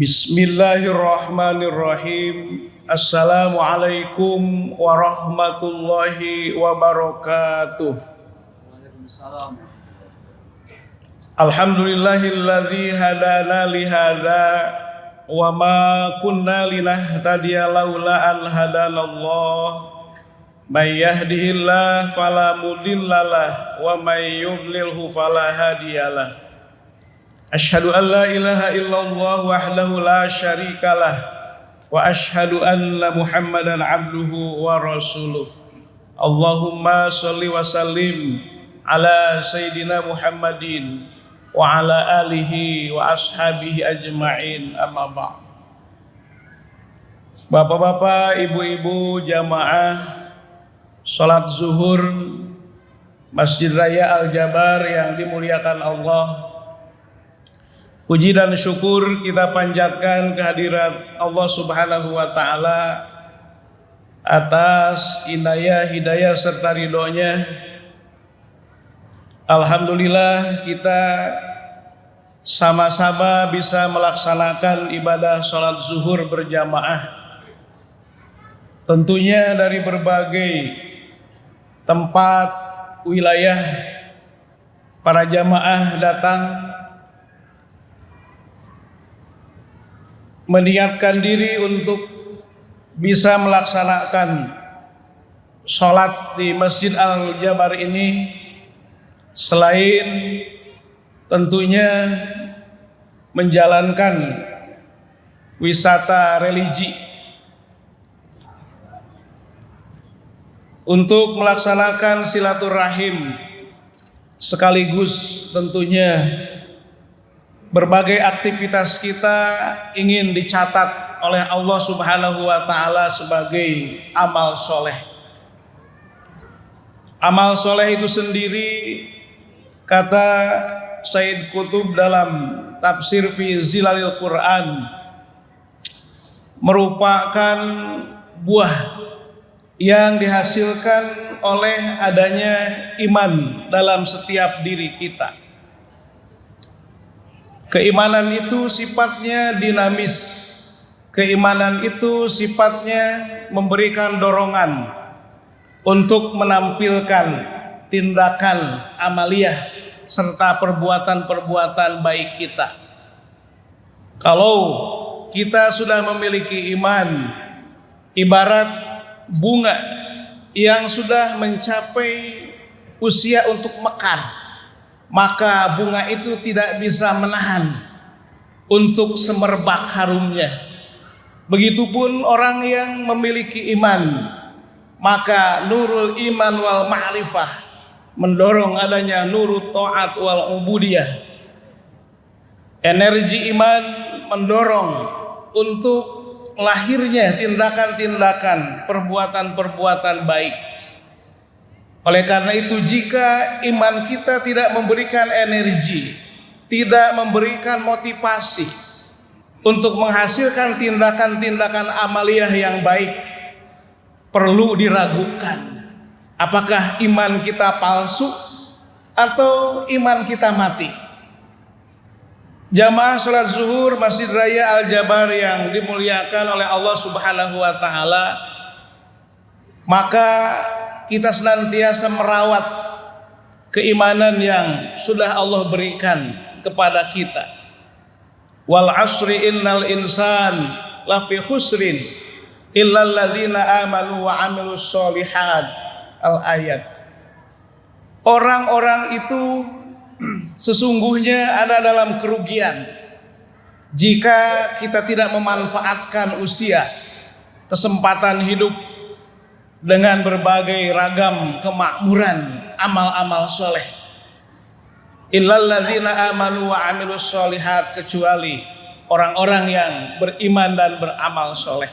Bismillahirrahmanirrahim. Assalamualaikum warahmatullahi wabarakatuh. Alhamdulillahilladzi hadana li hadza wa ma kunna linahtadiya laula an hadanallah. May yahdihillahu fala mudhillalah wa may yudlilhu fala hadiyalah. Asyhadu an la ilaha illallah wahdahu la syarikalah wa asyhadu anna Muhammadan abduhu wa rasuluh. Allahumma shalli wa sallim ala sayyidina Muhammadin wa ala alihi wa ashabihi ajma'in, amma ba'd. Bapak-bapak, ibu-ibu jamaah salat zuhur Masjid Raya Al-Jabar yang dimuliakan Allah, puji dan syukur kita panjatkan kehadirat Allah Subhanahu wa Ta'ala atas inayah, hidayah serta ridhonya. Alhamdulillah kita sama-sama bisa melaksanakan ibadah sholat zuhur berjamaah. Tentunya dari berbagai tempat, wilayah, para jamaah datang meniatkan diri untuk bisa melaksanakan sholat di Masjid Al-Jabar ini, selain tentunya menjalankan wisata religi untuk melaksanakan silaturahim, sekaligus tentunya berbagai aktivitas kita ingin dicatat oleh Allah Subhanahu wa Ta'ala sebagai amal soleh. Amal soleh itu sendiri, kata Sayyid Qutb dalam tafsir fi Zilalil Quran, merupakan buah yang dihasilkan oleh adanya iman dalam setiap diri kita. Keimanan itu sifatnya dinamis. Keimanan itu sifatnya memberikan dorongan untuk menampilkan tindakan amaliyah serta perbuatan-perbuatan baik kita. Kalau kita sudah memiliki iman, ibarat bunga yang sudah mencapai usia untuk mekar, maka bunga itu tidak bisa menahan untuk semerbak harumnya. Begitupun orang yang memiliki iman, maka nurul iman wal ma'rifah mendorong adanya nurut ta'at wal ubudiyah. Energi iman mendorong untuk lahirnya tindakan-tindakan, perbuatan-perbuatan baik. Oleh karena itu, jika iman kita tidak memberikan energi, tidak memberikan motivasi untuk menghasilkan tindakan-tindakan amaliyah yang baik, perlu diragukan apakah iman kita palsu atau iman kita mati. Jamaah sholat zuhur Masjid Raya Al-Jabar yang dimuliakan oleh Allah Subhanahu wa Ta'ala, maka kita senantiasa merawat keimanan yang sudah Allah berikan kepada kita. Wal asri innal insan lafi khusrin illal ladzina amanu wa amilus sholihat. Al-ayat. Orang-orang itu sesungguhnya ada dalam kerugian jika kita tidak memanfaatkan usia, kesempatan hidup dengan berbagai ragam kemakmuran amal-amal soleh. Illal ladzina amanu wa amilus sholihat, kecuali orang-orang yang beriman dan beramal soleh.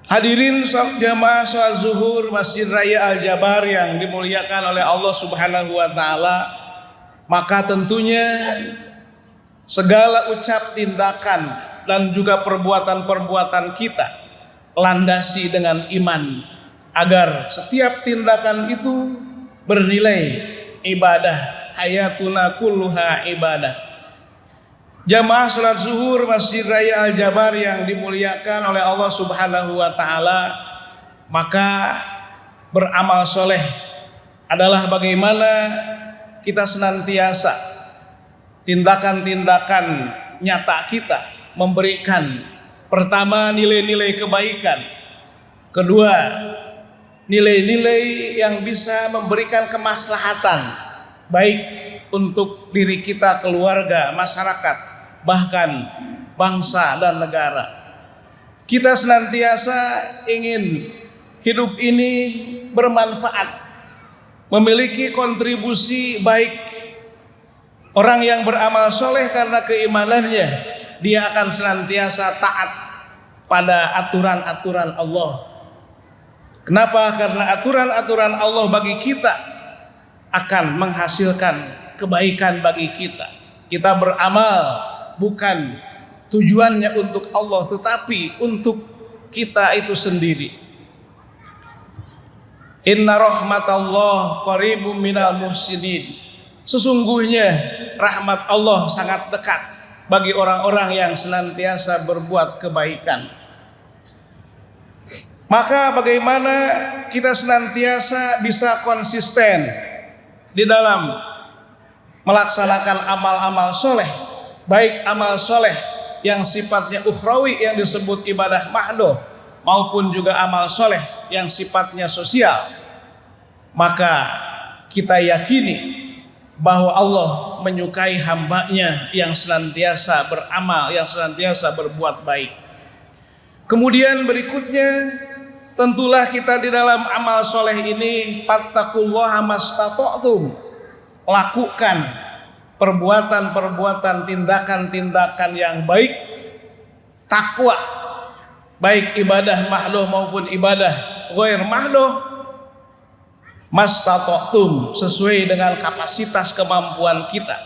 Hadirin jamaah sholat zuhur Masjid Raya Al-Jabar yang dimuliakan oleh Allah Subhanahu wa Ta'ala, maka tentunya segala ucap, tindakan dan juga perbuatan-perbuatan kita landasi dengan iman, agar setiap tindakan itu bernilai ibadah. Hayatuna kulluha ibadah. Jamaah salat zuhur Masjid Raya Al-Jabar yang dimuliakan oleh Allah Subhanahu wa taala, maka beramal soleh adalah bagaimana kita senantiasa tindakan-tindakan nyata kita memberikan pertama nilai-nilai kebaikan, kedua nilai-nilai yang bisa memberikan kemaslahatan baik untuk diri kita, keluarga, masyarakat, bahkan bangsa dan negara. Kita senantiasa ingin hidup ini bermanfaat, memiliki kontribusi baik. Orang yang beramal soleh karena keimanannya, dia akan senantiasa taat pada aturan-aturan Allah. Kenapa? Karena aturan-aturan Allah bagi kita akan menghasilkan kebaikan bagi kita. Kita beramal bukan tujuannya untuk Allah, tetapi untuk kita itu sendiri. Inna rahmatallah qaribum minal muhsinin. Sesungguhnya rahmat Allah sangat dekat bagi orang-orang yang senantiasa berbuat kebaikan. Maka bagaimana kita senantiasa bisa konsisten di dalam melaksanakan amal-amal soleh, baik amal soleh yang sifatnya ukhrawi yang disebut ibadah mahdoh, maupun juga amal soleh yang sifatnya sosial. Maka kita yakini bahwa Allah menyukai hambanya yang senantiasa beramal, yang senantiasa berbuat baik. Kemudian berikutnya, tentulah kita di dalam amal soleh ini fattaqullaha mastata'tum, lakukan perbuatan-perbuatan, tindakan-tindakan yang baik, takwa, baik ibadah mahdoh maupun ibadah ghair mahdoh, mastata'tum, sesuai dengan kapasitas kemampuan kita.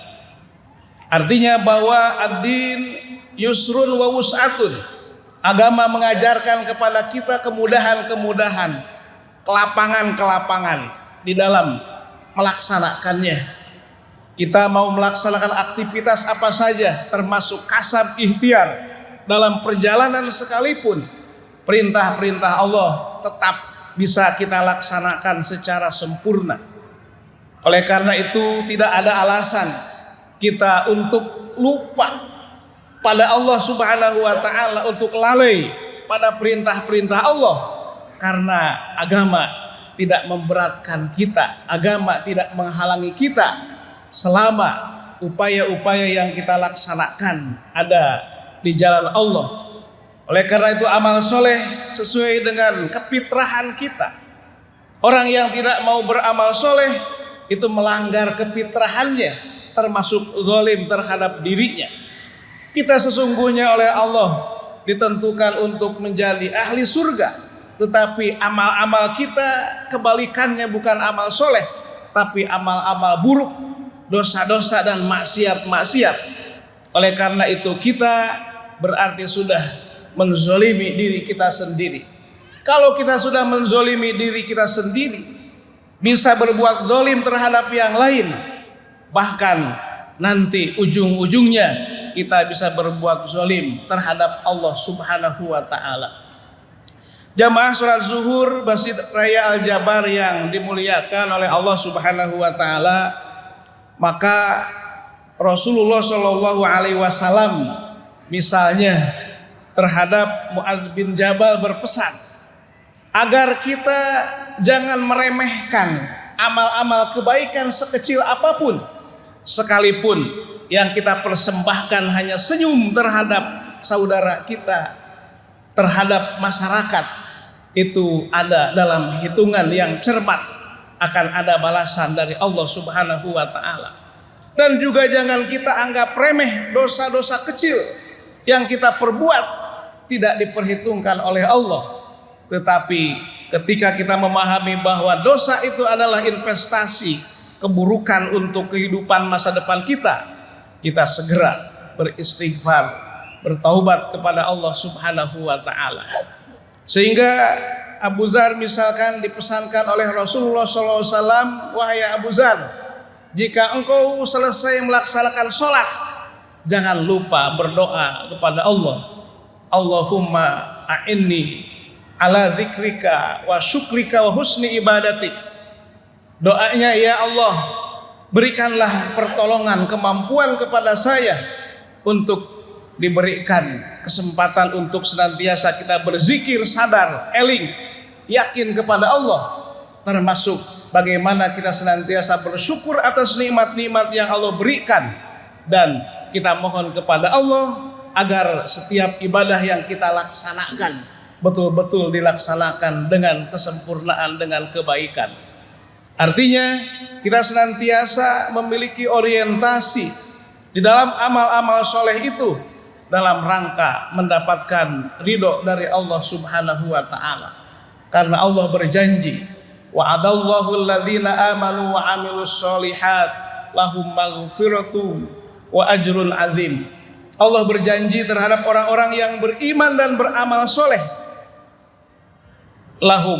Artinya bahwa ad-din yusrun wa wus'atun. Agama mengajarkan kepada kita kemudahan-kemudahan, kelapangan-kelapangan di dalam melaksanakannya. Kita mau melaksanakan aktivitas apa saja, termasuk kasab ikhtiar dalam perjalanan sekalipun, perintah-perintah Allah tetap bisa kita laksanakan secara sempurna. Oleh karena itu tidak ada alasan kita untuk lupa pada Allah Subhanahu wa taala, untuk lalai pada perintah-perintah Allah, karena agama tidak memberatkan kita, agama tidak menghalangi kita selama upaya-upaya yang kita laksanakan ada di jalan Allah. Oleh karena itu amal soleh sesuai dengan kefitrahan kita. Orang yang tidak mau beramal soleh itu melanggar kefitrahannya, termasuk zalim terhadap dirinya. Kita sesungguhnya oleh Allah ditentukan untuk menjadi ahli surga, tetapi amal-amal kita kebalikannya, bukan amal soleh, tapi amal-amal buruk, dosa-dosa dan maksiat-maksiat. Oleh karena itu kita berarti sudah menzolimi diri kita sendiri. Kalau kita sudah menzolimi diri kita sendiri, bisa berbuat zolim terhadap yang lain, bahkan nanti ujung-ujungnya kita bisa berbuat zalim terhadap Allah Subhanahu wa taala. Jamaah salat zuhur Masjid Raya Al-Jabar yang dimuliakan oleh Allah Subhanahu wa taala, maka Rasulullah Shallallahu alaihi wasallam misalnya terhadap Muadz bin Jabal berpesan agar kita jangan meremehkan amal-amal kebaikan sekecil apapun, sekalipun yang kita persembahkan hanya senyum terhadap saudara kita, terhadap masyarakat, itu ada dalam hitungan yang cermat, akan ada balasan dari Allah Subhanahu wa taala. Dan juga jangan kita anggap remeh dosa-dosa kecil yang kita perbuat, tidak diperhitungkan oleh Allah. Tetapi ketika kita memahami bahwa dosa itu adalah investasi keburukan untuk kehidupan masa depan kita, kita segera beristighfar, bertaubat kepada Allah Subhanahu wa taala. Sehingga Abu Dzar misalkan dipesankan oleh Rasulullah SAW, wahai Abu Dzar, jika engkau selesai melaksanakan sholat, jangan lupa berdoa kepada Allah. Allahumma a'inni ala dzikrika wa syukrika wa husni ibadatik. Doanya, ya Allah, berikanlah pertolongan, kemampuan kepada saya untuk diberikan kesempatan untuk senantiasa kita berzikir, sadar, eling, yakin kepada Allah, termasuk bagaimana kita senantiasa bersyukur atas nikmat-nikmat yang Allah berikan, dan kita mohon kepada Allah agar setiap ibadah yang kita laksanakan betul-betul dilaksanakan dengan kesempurnaan, dengan kebaikan. Artinya kita senantiasa memiliki orientasi di dalam amal-amal soleh itu dalam rangka mendapatkan ridho dari Allah Subhanahu wa ta'ala. Karena Allah berjanji, wa'adallahu alladhina amanu wa amilus solihat lahum maghfiratun wa ajrun azim. Allah berjanji terhadap orang-orang yang beriman dan beramal soleh, lahum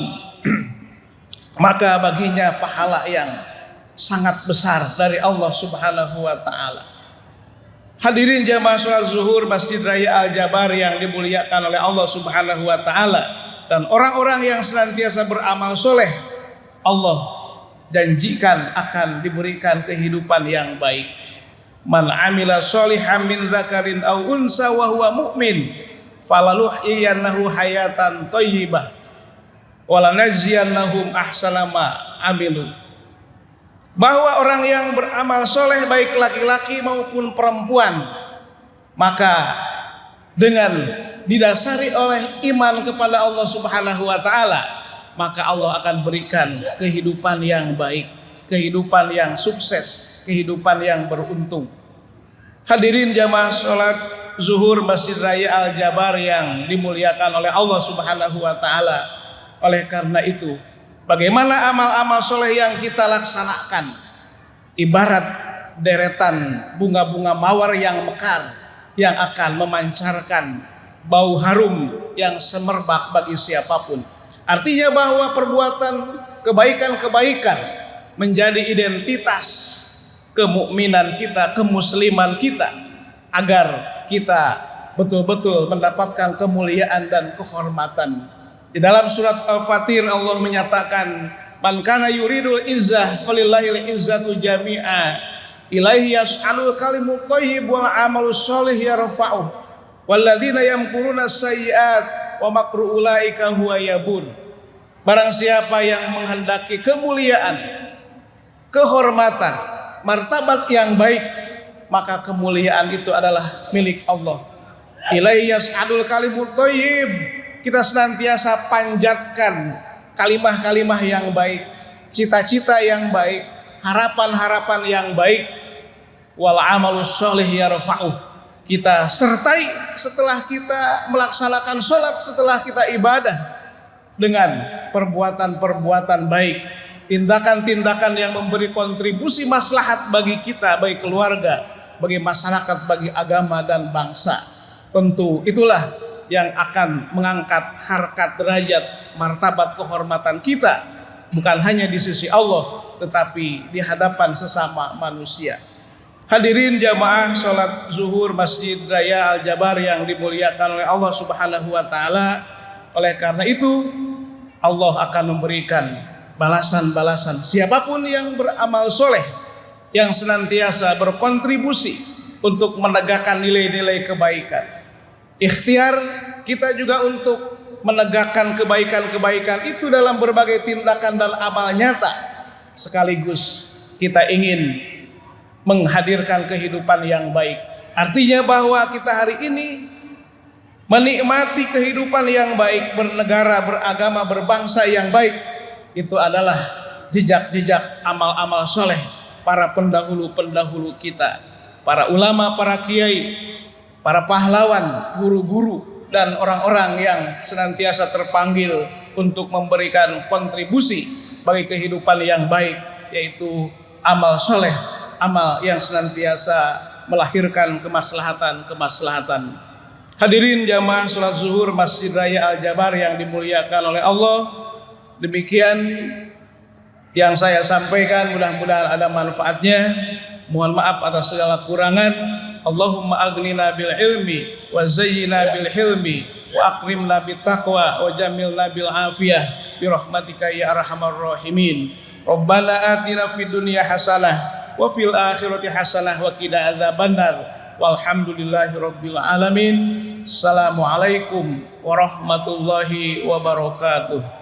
maka baginya pahala yang sangat besar dari Allah Subhanahu wa ta'ala. Hadirin jamaah sholat zuhur Masjid Raya Al-Jabar yang dimuliakan oleh Allah Subhanahu wa ta'ala, dan orang-orang yang senantiasa beramal soleh, Allah janjikan akan diberikan kehidupan yang baik. Man amila sholihan min zakarin aw unsa wa huwa mu'min falanuhyiyannahu hayatan thayyibah walanajziyannahum ahsana ma amilu. Bahwa orang yang beramal soleh baik laki-laki maupun perempuan, maka dengan didasari oleh iman kepada Allah Subhanahu wa ta'ala, maka Allah akan berikan kehidupan yang baik, kehidupan yang sukses, kehidupan yang beruntung. Hadirin jamaah sholat zuhur Masjid Raya Al-Jabar yang dimuliakan oleh Allah Subhanahu wa ta'ala. Oleh karena itu, bagaimana amal-amal soleh yang kita laksanakan ibarat deretan bunga-bunga mawar yang mekar, yang akan memancarkan bau harum yang semerbak bagi siapapun. Artinya bahwa perbuatan kebaikan-kebaikan menjadi identitas kemukminan kita, kemusliman kita, agar kita betul-betul mendapatkan kemuliaan dan kehormatan. Di dalam surat Al-Fatir Allah menyatakan, man kana yuridul izzah falillahil izzatu jami'a ilaihi yas'alul kalimut thayyib wal amalus sholih yarfa'uh walladzina yamkuruna sayyi'at wa makru ulaika huwa yabur. Barang siapa yang menghendaki kemuliaan, kehormatan, martabat yang baik, maka kemuliaan itu adalah milik Allah. Ilaihi yas'alul kalimut thayyib, kita senantiasa panjatkan kalimah-kalimah yang baik, cita-cita yang baik, harapan-harapan yang baik. Wal amalus sholih yarfa'uh, kita sertai setelah kita melaksanakan sholat, setelah kita ibadah, dengan perbuatan-perbuatan baik, tindakan-tindakan yang memberi kontribusi maslahat bagi kita, bagi keluarga, bagi masyarakat, bagi agama dan bangsa. Tentu itulah yang akan mengangkat harkat, derajat, martabat, kehormatan kita, bukan hanya di sisi Allah, tetapi di hadapan sesama manusia. Hadirin jamaah sholat zuhur Masjid Raya Al-Jabar yang dimuliakan oleh Allah Subhanahu wa ta'ala. Oleh karena itu, Allah akan memberikan balasan-balasan siapapun yang beramal soleh, yang senantiasa berkontribusi untuk menegakkan nilai-nilai kebaikan. Ikhtiar kita juga untuk menegakkan kebaikan-kebaikan itu dalam berbagai tindakan dan amal nyata. Sekaligus kita ingin menghadirkan kehidupan yang baik. Artinya bahwa kita hari ini menikmati kehidupan yang baik, bernegara, beragama, berbangsa yang baik. Itu adalah jejak-jejak amal-amal soleh para pendahulu-pendahulu kita, para ulama, para kiai, para pahlawan, guru-guru, dan orang-orang yang senantiasa terpanggil untuk memberikan kontribusi bagi kehidupan yang baik, yaitu amal soleh, amal yang senantiasa melahirkan kemaslahatan. Hadirin jamaah sholat zuhur Masjid Raya Al-Jabar yang dimuliakan oleh Allah, demikian yang saya sampaikan, mudah-mudahan ada manfaatnya. Mohon maaf atas segala kurangan. Allahumma aghnina bil ilmi wa zayyina bil hilmi wa akrimna bit taqwa wa jamilna bil afiyah bi rahmatika ya arhamar rahimin. Rabbana atina fid dunya hasanah wa fil akhirati hasanah wa qina adzabannar. Walhamdulillahi rabbil alamin. Assalamualaikum warahmatullahi wabarakatuh.